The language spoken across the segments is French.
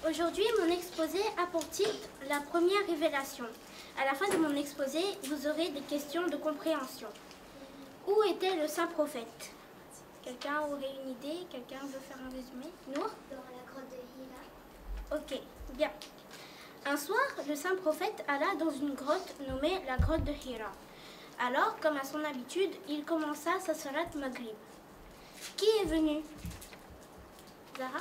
Aujourd'hui, mon exposé a pour titre « La première révélation ». À la fin de mon exposé, vous aurez des questions de compréhension. Où était le saint prophète? Quelqu'un aurait une idée? Quelqu'un veut faire un résumé? Nour? Dans la grotte de Hira. Ok, bien. Un soir, le saint prophète alla dans une grotte nommée la grotte de Hira. Alors, comme à son habitude, il commença sa salat maghrib. Qui est venu? Zahra?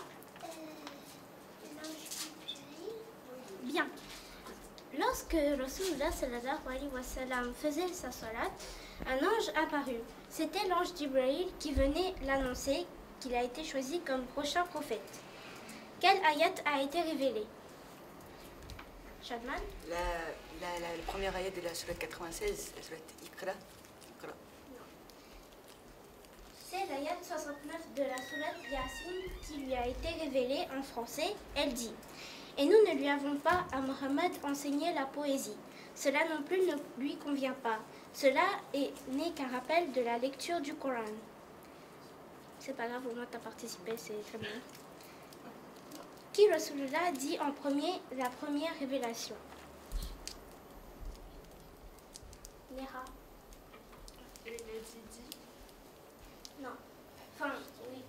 Bien. Lorsque Rasulullah sallallahu alayhi wa sallam faisait sa salat, un ange apparut. C'était l'ange Jibril qui venait l'annoncer qu'il a été choisi comme prochain prophète. Quel ayat a été révélé? Shadman? Le premier ayat de la sourate 96, la sourate Iqra. C'est l'ayat 69 de la sourate Yasin qui lui a été révélée en français. Elle dit: et nous ne lui avons pas à Mohammed enseigné la poésie. Cela non plus ne lui convient pas. Cela n'est qu'un rappel de la lecture du Coran. C'est pas grave, au moins tu as participé, c'est très bien. Qui Rasulullah dit en premier la première révélation? Néha? Non. Enfin, oui.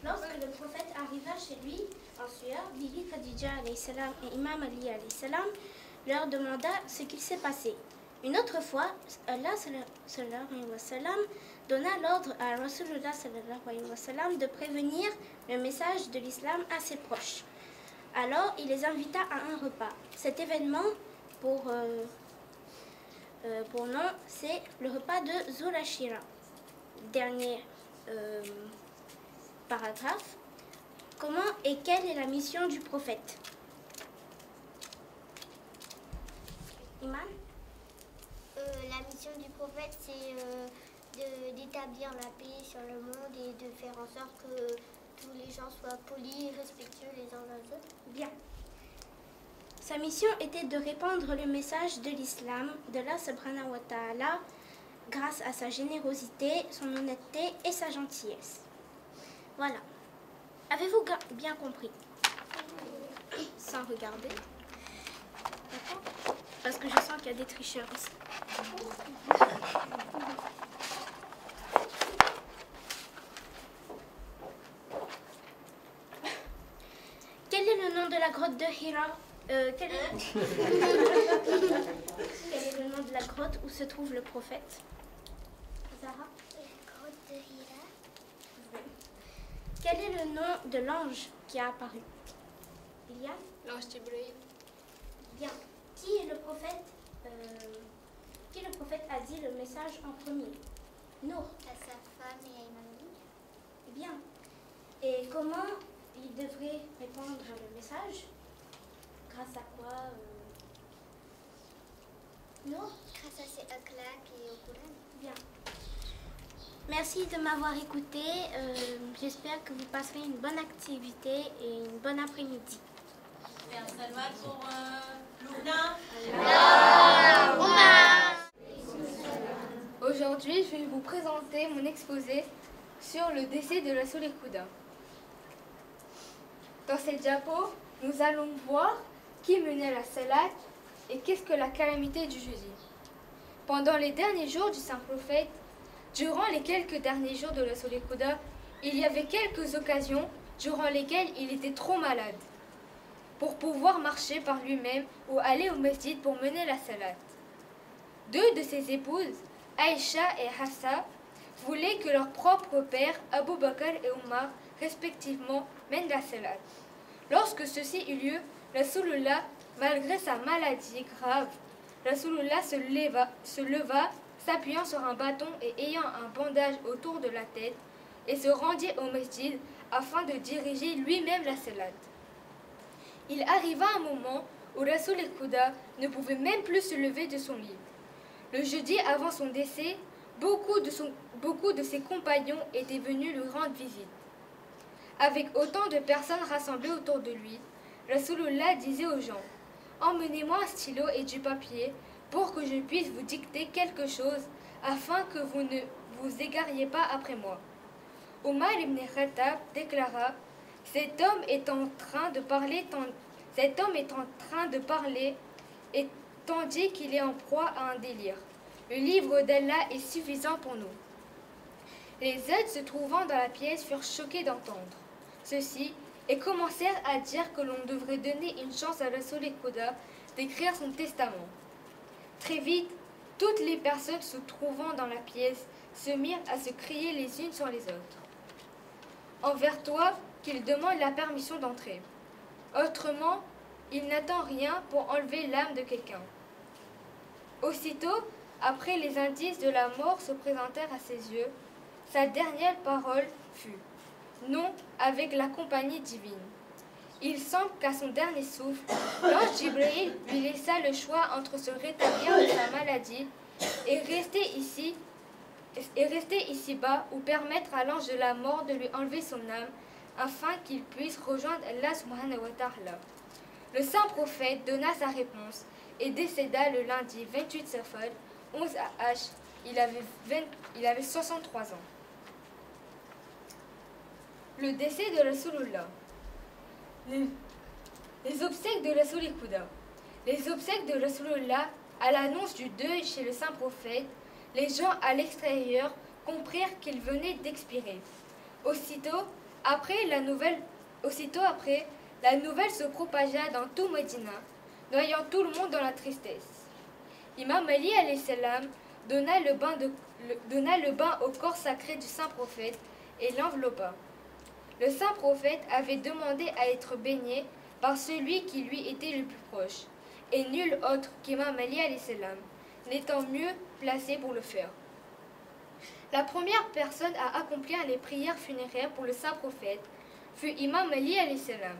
Lorsque le prophète arriva chez lui en sueur, Bibi Khadija alayhi salam et Imam Ali alayhi salam leur demanda ce qu'il s'est passé. Une autre fois, Allah sallallahu alayhi wa sallam donna l'ordre à Rasulullah sallallahu alayhi wa sallam de prévenir le message de l'islam à ses proches. Alors, il les invita à un repas. Cet événement, pour nom, c'est le repas de Zul Ashira. Dernier paragraphe. Comment et quelle est la mission du prophète? Iman? La mission du prophète, c'est d'établir la paix sur le monde et de faire en sorte que tous les gens soient polis et respectueux les uns les autres. Bien. Sa mission était de répandre le message de l'islam, d'Allah subhanahu wa ta'ala, grâce à sa générosité, son honnêteté et sa gentillesse. Voilà. Avez-vous bien compris? Sans regarder. D'accord? Parce que je sens qu'il y a des tricheurs ici. Quel est le nom de la grotte de Hira? Quel est le nom de la grotte où se trouve le prophète? Zahra? La grotte de Hira. Quel est le nom de l'ange qui a apparu? Iliane? L'ange Jibril. Bien. Qui le prophète a dit le message en premier? Nour. À sa femme et à Imam Ali. Bien. Et comment il devrait répondre le message? Grâce à quoi? Nour? Grâce à ses akhlaq et au Coran. Bien. Merci de m'avoir écouté. J'espère que vous passerez une bonne activité et une bonne après-midi. Et un saluat pour Loubna. Aujourd'hui, je vais vous présenter mon exposé sur le décès de Rasoul Khuda. Dans cette diapo, nous allons voir qui menait la salat et qu'est-ce que la calamité du jeudi. Pendant les derniers jours du saint prophète, durant les quelques derniers jours de Rasoul Khuda, il y avait quelques occasions durant lesquelles il était trop malade pour pouvoir marcher par lui-même ou aller au masjid pour mener la salat. Deux de ses épouses, Aïcha et Hafsa, voulaient que leur propre père, Abu Bakr et Omar, respectivement, mènent la salat. Lorsque ceci eut lieu, Rasulullah, malgré sa maladie grave, Rasulullah se leva, s'appuyant sur un bâton et ayant un bandage autour de la tête, et se rendit au masjid afin de diriger lui-même la salat. Il arriva un moment où Rasoul Khuda ne pouvait même plus se lever de son lit. Le jeudi avant son décès, beaucoup de ses compagnons étaient venus lui rendre visite. Avec autant de personnes rassemblées autour de lui, Rasulullah disait aux gens: « Emmenez-moi un stylo et du papier pour que je puisse vous dicter quelque chose afin que vous ne vous égariez pas après moi. » Omar ibn Khattab déclara: « Cet homme est en train de parler, et tandis qu'il est en proie à un délire. Le livre d'Allah est suffisant pour nous. Les aides se trouvant dans la pièce furent choqués d'entendre ceci et commencèrent à dire que l'on devrait donner une chance à Rasul Khuda d'écrire son testament. Très vite, toutes les personnes se trouvant dans la pièce se mirent à se crier les unes sur les autres. Envers toi, qu'il demande la permission d'entrer. Autrement, il n'attend rien pour enlever l'âme de quelqu'un. Aussitôt, après les indices de la mort se présentèrent à ses yeux, sa dernière parole fut « Non avec la compagnie divine ». Il semble qu'à son dernier souffle, l'ange Jibril lui laissa le choix entre se rétablir de sa maladie et rester ici-bas ou permettre à l'ange de la mort de lui enlever son âme afin qu'il puisse rejoindre Allah subhanahu wa ta'ala. Le saint prophète donna sa réponse et décéda le lundi 28 Safar, 11 à H. Il avait 63 ans. Le décès de Rasulullah. Les obsèques de Rasul Khuda. Les obsèques de Rasulullah, à l'annonce du deuil chez le saint prophète, les gens à l'extérieur comprirent qu'il venait d'expirer. Aussitôt après, la nouvelle se propagea dans tout Médina, noyant tout le monde dans la tristesse. Imam Ali alayhi salam donna le bain au corps sacré du saint prophète et l'enveloppa. Le saint prophète avait demandé à être baigné par celui qui lui était le plus proche, et nul autre qu'Imam Ali alayhi salam, n'étant mieux placé pour le faire. La première personne à accomplir les prières funéraires pour le saint prophète fut Imam Ali alayhi salam.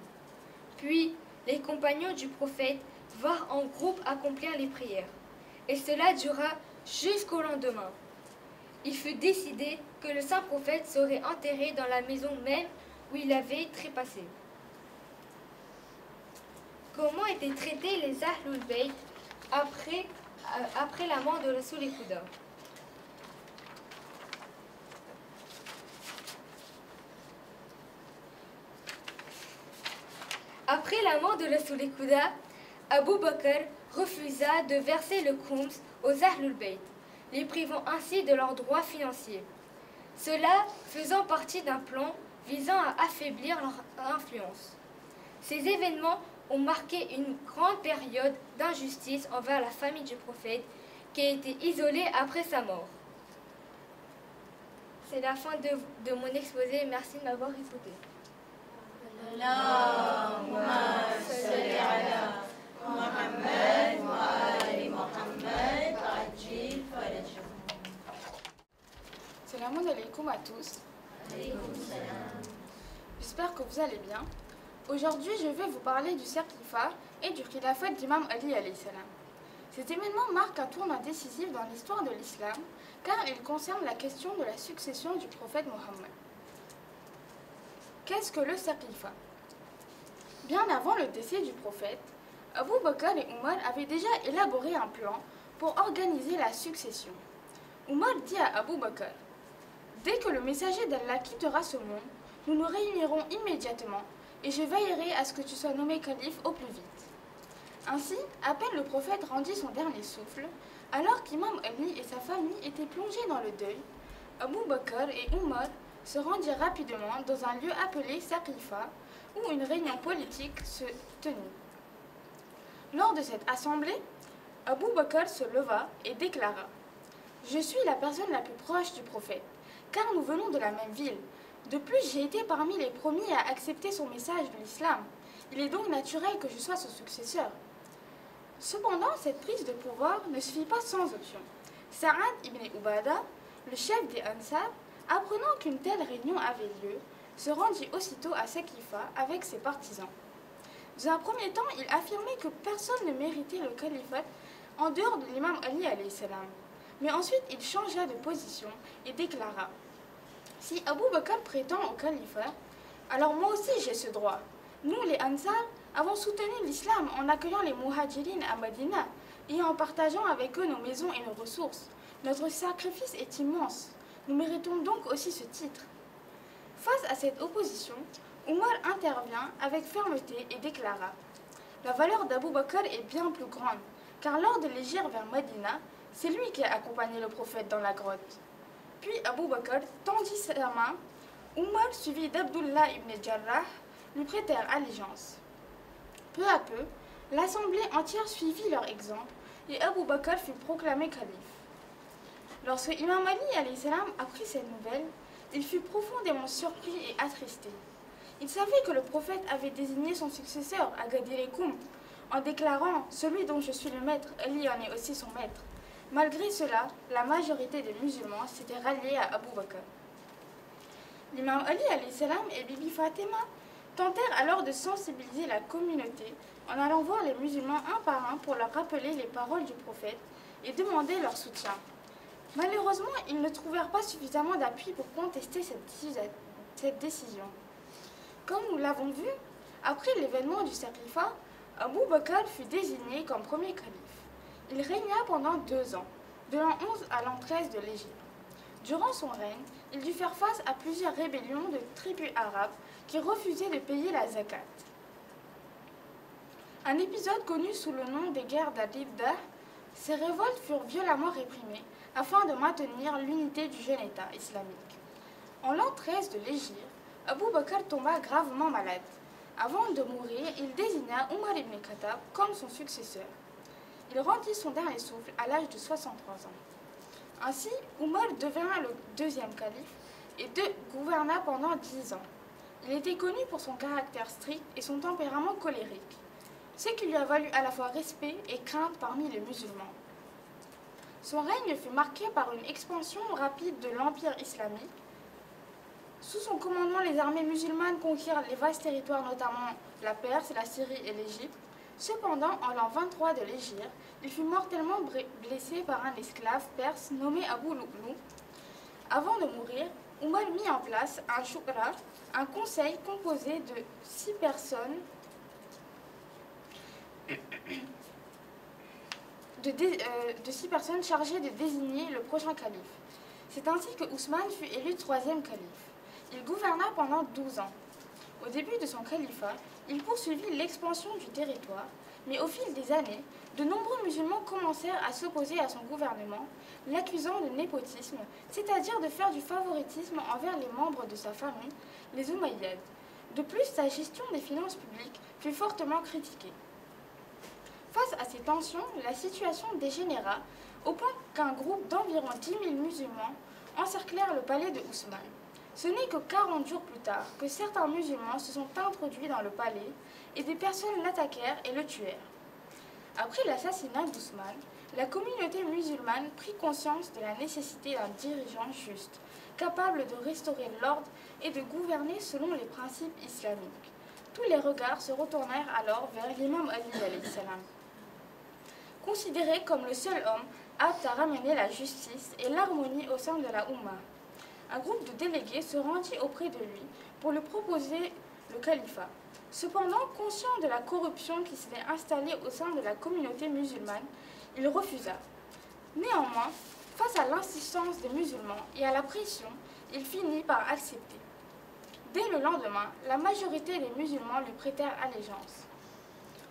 Puis, les compagnons du prophète vinrent en groupe accomplir les prières, et cela dura jusqu'au lendemain. Il fut décidé que le saint prophète serait enterré dans la maison même où il avait trépassé. Comment étaient traités les Ahlul Bayt après la mort de Rasul Khuda? Après la mort de Rasul Khuda, Abu Bakr refusa de verser le khums aux Ahlul Bayt, les privant ainsi de leurs droits financiers. Cela faisant partie d'un plan visant à affaiblir leur influence. Ces événements ont marqué une grande période d'injustice envers la famille du prophète qui a été isolée après sa mort. C'est la fin de mon exposé. Merci de m'avoir écouté. Salam alaikum à tous. J'espère que vous allez bien. Aujourd'hui, je vais vous parler du Saqifa et du khilafat d'Imam Ali alayhi salam. Cet événement marque un tournant décisif dans l'histoire de l'islam car il concerne la question de la succession du prophète Mohammed. Qu'est-ce que le Saqifa? Bien avant le décès du prophète, Abu Bakr et Omar avaient déjà élaboré un plan pour organiser la succession. Omar dit à Abu Bakr: dès que le messager d'Allah quittera ce monde, nous nous réunirons immédiatement et je veillerai à ce que tu sois nommé calife au plus vite. Ainsi, à peine le prophète rendit son dernier souffle, alors qu'Imam Ali et sa famille étaient plongés dans le deuil, Abu Bakr et Omar se rendirent rapidement dans un lieu appelé Saqifa, où une réunion politique se tenait. Lors de cette assemblée, Abu Bakr se leva et déclara: je suis la personne la plus proche du prophète, car nous venons de la même ville. De plus, j'ai été parmi les premiers à accepter son message de l'islam. Il est donc naturel que je sois son successeur. Cependant, cette prise de pouvoir ne se fit pas sans option. Sa'ad ibn Ubada, le chef des Ansar, apprenant qu'une telle réunion avait lieu, se rendit aussitôt à Saqifa avec ses partisans. Dans un premier temps, il affirmait que personne ne méritait le califat en dehors de l'imam Ali alayhi salam. Mais ensuite, il changea de position et déclara: si Abu Bakr prétend au califat, alors moi aussi j'ai ce droit. Nous, les Ansar, avons soutenu l'islam en accueillant les Muhajirin à Medina et en partageant avec eux nos maisons et nos ressources. Notre sacrifice est immense. Nous méritons donc aussi ce titre. Face à cette opposition, Omar intervient avec fermeté et déclara: la valeur d'Abou Bakr est bien plus grande, car lors de l'hégire vers Médina, c'est lui qui a accompagné le prophète dans la grotte. Puis Abou Bakr tendit sa main. Omar, suivi d'Abdullah ibn Jarrah, lui prêtèrent allégeance. Peu à peu, l'assemblée entière suivit leur exemple et Abou Bakr fut proclamé calife. Lorsque Imam Ali alayhi salam apprit cette nouvelle, il fut profondément surpris et attristé. Il savait que le prophète avait désigné son successeur à Gadir Koum en déclarant « Celui dont je suis le maître, Ali en est aussi son maître ». Malgré cela, la majorité des musulmans s'étaient ralliés à Abou Bakr. L'imam Ali alayhi salam et Bibi Fatima tentèrent alors de sensibiliser la communauté en allant voir les musulmans un par un pour leur rappeler les paroles du prophète et demander leur soutien. Malheureusement, ils ne trouvèrent pas suffisamment d'appui pour contester cette décision. Comme nous l'avons vu, après l'événement du Saqifa, Abou Bakr fut désigné comme premier calife. Il régna pendant 2 ans, de l'an 11 à l'an 13 de l'Hégire. Durant son règne, il dut faire face à plusieurs rébellions de tribus arabes qui refusaient de payer la zakat. Un épisode connu sous le nom des guerres d'Al-Ridda, ces révoltes furent violemment réprimées afin de maintenir l'unité du jeune État islamique. En l'an 13 de l'Hégire, Abou Bakr tomba gravement malade. Avant de mourir, il désigna Omar ibn Khattab comme son successeur. Il rendit son dernier souffle à l'âge de 63 ans. Ainsi, Omar devint le 2e calife et gouverna pendant 10 ans. Il était connu pour son caractère strict et son tempérament colérique, ce qui lui a valu à la fois respect et crainte parmi les musulmans. Son règne fut marqué par une expansion rapide de l'empire islamique. Sous son commandement, les armées musulmanes conquirent les vastes territoires, notamment la Perse, la Syrie et l'Égypte. Cependant, en l'an 23 de l'Hégire, il fut mortellement blessé par un esclave perse nommé Abou Lu'lu. Avant de mourir, Omar mit en place un shura, un conseil composé de 6 personnes de 6 personnes chargées de désigner le prochain calife. C'est ainsi que Ousmane fut élu 3e calife. Il gouverna pendant 12 ans. Au début de son califat, il poursuivit l'expansion du territoire, mais au fil des années, de nombreux musulmans commencèrent à s'opposer à son gouvernement, l'accusant de népotisme, c'est-à-dire de faire du favoritisme envers les membres de sa famille, les Omeyyades. De plus, sa gestion des finances publiques fut fortement critiquée. Face à ces tensions, la situation dégénéra au point qu'un groupe d'environ 10 000 musulmans encerclèrent le palais de Ousmane. Ce n'est que 40 jours plus tard que certains musulmans se sont introduits dans le palais et des personnes l'attaquèrent et le tuèrent. Après l'assassinat d'Ousmane, la communauté musulmane prit conscience de la nécessité d'un dirigeant juste, capable de restaurer l'ordre et de gouverner selon les principes islamiques. Tous les regards se retournèrent alors vers l'imam Ali alayhi salam. Considéré comme le seul homme apte à ramener la justice et l'harmonie au sein de la Oumma, un groupe de délégués se rendit auprès de lui pour lui proposer le califat. Cependant, conscient de la corruption qui s'était installée au sein de la communauté musulmane, il refusa. Néanmoins, face à l'insistance des musulmans et à la pression, il finit par accepter. Dès le lendemain, la majorité des musulmans lui prêtèrent allégeance.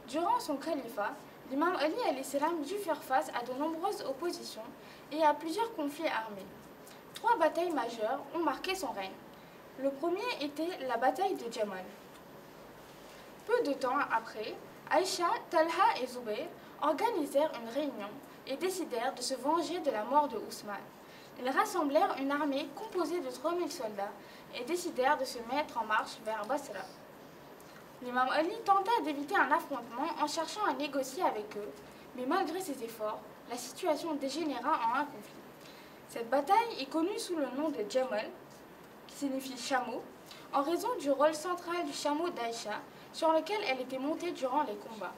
Durant son califat, l'imam Ali alayhi salam dut faire face à de nombreuses oppositions et à plusieurs conflits armés. 3 batailles majeures ont marqué son règne. Le premier était la bataille de Jamal. Peu de temps après, Aïcha, Talha et Zubayr organisèrent une réunion et décidèrent de se venger de la mort de Ousmane. Ils rassemblèrent une armée composée de 3000 soldats et décidèrent de se mettre en marche vers Basra. L'imam Ali tenta d'éviter un affrontement en cherchant à négocier avec eux, mais malgré ses efforts, la situation dégénéra en un conflit. Cette bataille est connue sous le nom de Jamal, qui signifie chameau, en raison du rôle central du chameau d'Aïcha, sur lequel elle était montée durant les combats.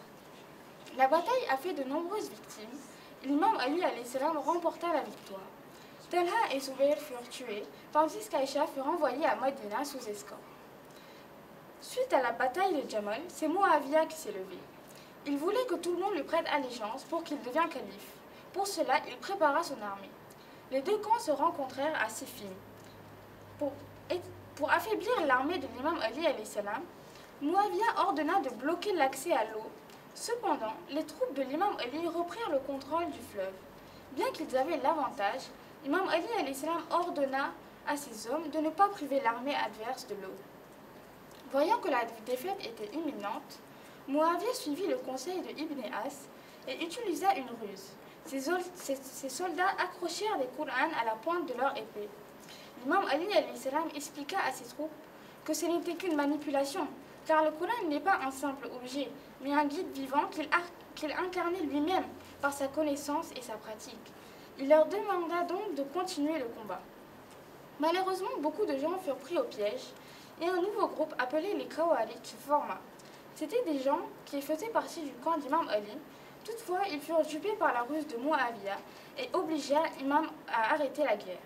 La bataille a fait de nombreuses victimes, et l'imam Ali alayhi salam remporta la victoire. Talha et Zubayr furent tués, tandis qu'Aïcha fut renvoyée à Médina sous escorte. Suite à la bataille de Jamal, c'est Muawiyah qui s'est levé. Il voulait que tout le monde lui prête allégeance pour qu'il devienne calife. Pour cela, il prépara son armée. Les 2 camps se rencontrèrent à Siffin. Pour Pour affaiblir l'armée de l'imam Ali alayhi salam, Muawiyah ordonna de bloquer l'accès à l'eau. Cependant, les troupes de l'imam Ali reprirent le contrôle du fleuve. Bien qu'ils avaient l'avantage, l'imam Ali alayhi salam ordonna à ses hommes de ne pas priver l'armée adverse de l'eau. Voyant que la défaite était imminente, Muawiyah suivit le conseil de Ibn As et utilisa une ruse. Ses soldats accrochèrent des Qur'ans à la pointe de leur épée. L'imam Ali alayhi salam expliqua à ses troupes que ce n'était qu'une manipulation, car le Coran n'est pas un simple objet, mais un guide vivant qu'il incarnait lui-même par sa connaissance et sa pratique. Il leur demanda donc de continuer le combat. Malheureusement, beaucoup de gens furent pris au piège et un nouveau groupe appelé les Khawarij se forma. C'étaient des gens qui faisaient partie du camp d'Imam Ali. Toutefois, ils furent dupés par la ruse de Muawiyah et obligèrent l'imam à arrêter la guerre.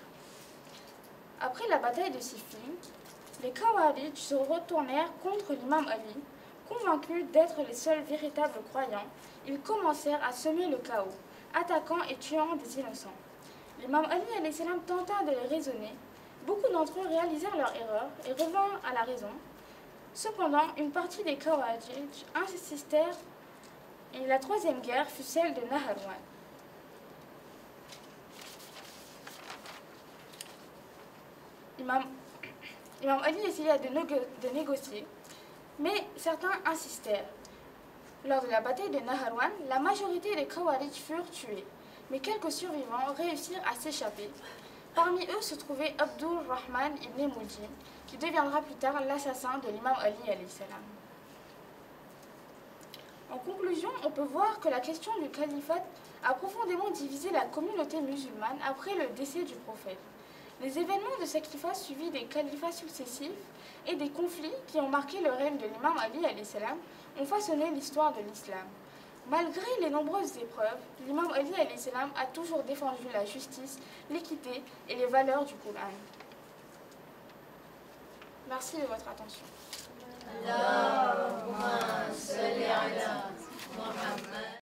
Après la bataille de Siffin, les Khawarij se retournèrent contre l'imam Ali. Convaincus d'être les seuls véritables croyants, ils commencèrent à semer le chaos, attaquant et tuant des innocents. L'imam Ali alayhi salam tenta de les raisonner. Beaucoup d'entre eux réalisèrent leur erreur et revinrent à la raison. Cependant, une partie des Khawarij insistèrent et la troisième guerre fut celle de Naharawan. Imam Ali essaya de négocier, mais certains insistèrent. Lors de la bataille de Naharawan, la majorité des Khawarij furent tués, mais quelques survivants réussirent à s'échapper. Parmi eux se trouvait Abdul Rahman ibn Muljim, qui deviendra plus tard l'assassin de l'imam Ali alayhi salam. En conclusion, on peut voir que la question du califat a profondément divisé la communauté musulmane après le décès du prophète. Les événements de sacrifice suivis des califats successifs et des conflits qui ont marqué le règne de l'imam Ali alayhi salam ont façonné l'histoire de l'islam. Malgré les nombreuses épreuves, l'imam Ali alayhi salam a toujours défendu la justice, l'équité et les valeurs du Coran. Merci de votre attention.